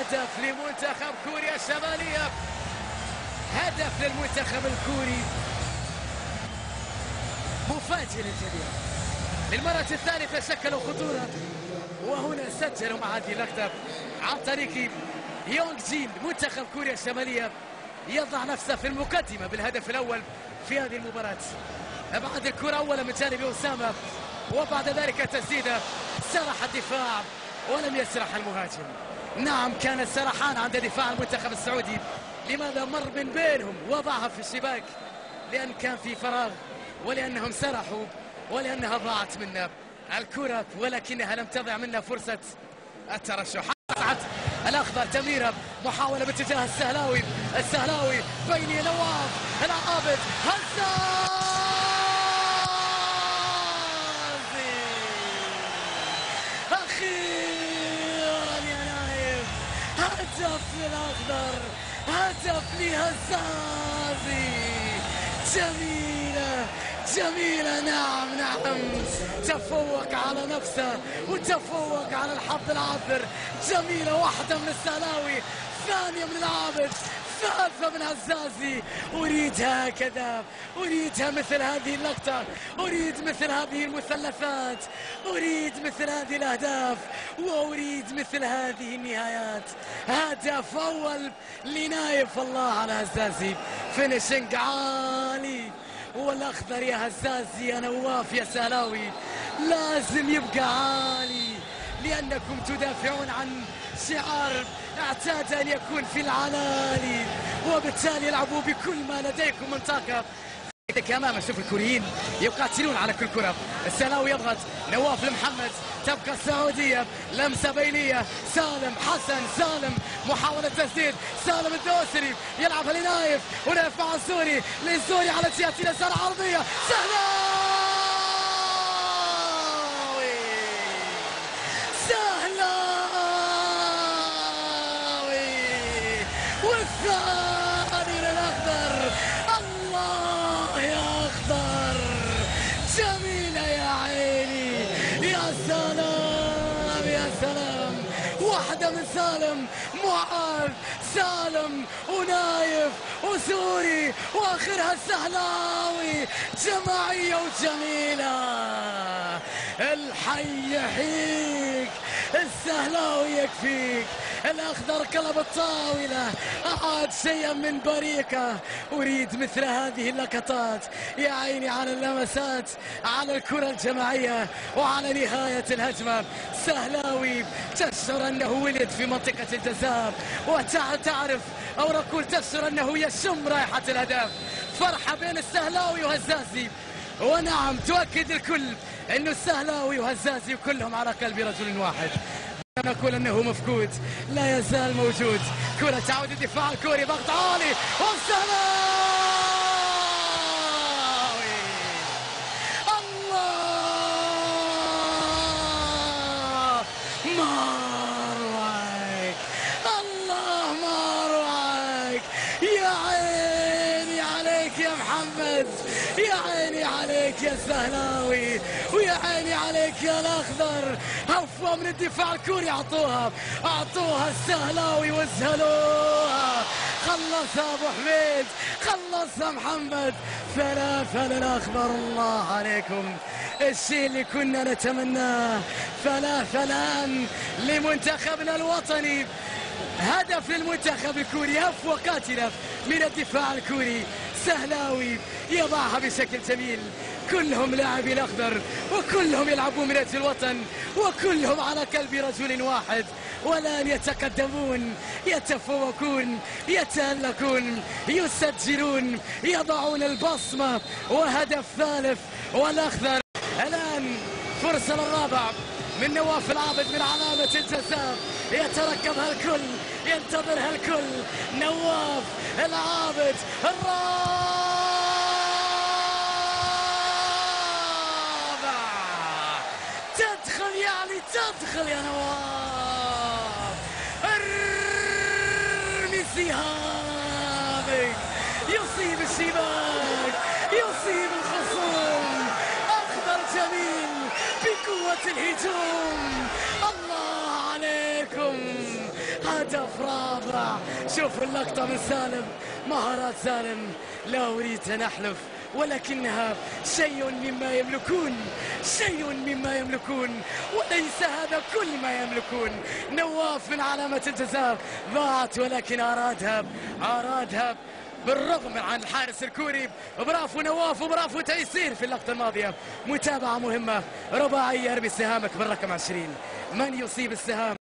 هدف لمنتخب كوريا الشمالية، هدف للمنتخب الكوري مفاجئ للجميع. للمرة الثالثة شكلوا خطورة، وهنا سجلوا مع هذه اللقطة عن طريق يونغ جين. منتخب كوريا الشمالية يضع نفسه في المقدمة بالهدف الأول في هذه المباراة. بعد الكرة أولا من جانب أسامة، وبعد ذلك تسديدة سرح الدفاع ولم يسرح المهاجم. نعم، كان السرحان عند دفاع المنتخب السعودي. لماذا؟ مر من بينهم وضعها في الشباك لأن كان في فراغ، ولأنهم سرحوا، ولأنها ضاعت منا الكرة، ولكنها لم تضع منا فرصة الترشح. حسعت الأخضر تمريرة، محاولة باتجاه السهلاوي، السهلاوي بيني نواف العابد هزازي، أخيرا يا نايف هدف للأخضر، هدف لهزازي. جميلة جميلة، نعم نعم، تفوق على نفسه وتفوق على الحظ العاثر. جميلة، واحدة من السهلاوي، ثانية من العابد، ثالثة من هزازي. أريدها هكذا، أريدها مثل هذه اللقطة، أريد مثل هذه المثلثات، أريد مثل هذه الأهداف، وأريد مثل هذه النهايات. هدف أول لنايف، الله على هزازي، فينيشنج عالي. والأخضر يا هزازي يا نواف يا سهلاوي لازم يبقى عالي، لأنكم تدافعون عن شعار اعتاد أن يكون في العلالي، وبالتالي العبوا بكل ما لديكم من طاقة. أمام شوف الكوريين يقاتلون على كل كرة. السهلاوي يضغط، نواف لمحمد، تبقى السعودية، لمسة بينية، سالم حسن، سالم محاولة تسديد، سالم الدوسري يلعبها لنايف، ونايف مع السوري، للسوري على جهة اليسار عرضية، سهلاوي سهلاوي، والثاني للأخضر. الله يا أخضر، جميلة يا عيني، يا سلام يا سلام. واحدة من سالم، معاذ، سالم ونايف وسوري، واخرها السهلاوي. جماعية وجميلة، الحي يحييك، السهلاوي يكفيك. الأخضر قلب الطاولة، أعاد شيئا من بريكة. أريد مثل هذه اللقطات، يا عيني على اللمسات، على الكرة الجماعية، وعلى نهاية الهجمة. سهلاوي تشعر أنه ولد في منطقة الجزاء، وتعرف أو نقول تشعر أنه يشم رائحة الأهداف. فرحة بين السهلاوي وهزازي، ونعم تؤكد الكل أنه السهلاوي وهزازي كلهم على قلب رجل واحد. نقول أنه مفقود، لا يزال موجود. كرة تعود الدفاع الكوري، ضغط عالي، والسهلاوي الله ما أروعك، الله ما أروعك. يا عيني عليك يا محمد، يا عيني عليك يا السهلاوي، ويا عيني عليك يا الأخضر. هفوة من الدفاع الكوري، أعطوها السهلاوي وزهلوها. خلصها أبو حميد، خلصها محمد. ثلاثة للأخضر، الله عليكم، الشيء اللي كنا نتمناه. ثلاثة الآن لمنتخبنا الوطني. هدف للمنتخب الكوري، هفوة قاتلة من الدفاع الكوري. سهلاوي يضعها بشكل جميل. كلهم لاعبي الأخضر، وكلهم يلعبون من أجل الوطن، وكلهم على قلب رجل واحد. والآن يتقدمون، يتفوقون، يتألقون، يسجلون، يضعون البصمة. وهدف ثالث، والأخضر الآن فرصة للرابع من نواف العابد من علامة الجزاء. يترقبها الكل، ينتظرها الكل. نواف العابد الرابع، تدخل يعني تدخل يا نواف. ارمي سهامك، يصيب الشباك، يصيب الخصوم. أخضر جميل بقوة الهجوم. الله عليكم، هدف رابع. شوفوا اللقطة من سالم، مهارات سالم لا أريد أن أحلف ولكنها شيء مما يملكون، شيء مما يملكون، وليس هذا كل ما يملكون. نواف من علامة الجزاء ضاعت، ولكن أرادها بالرغم عن الحارس الكوري. برافو نواف وبرافو تيسير في اللقطة الماضية. متابعة مهمة، رباعية. ارمي سهامك بالرقم 20. من يصيب السهام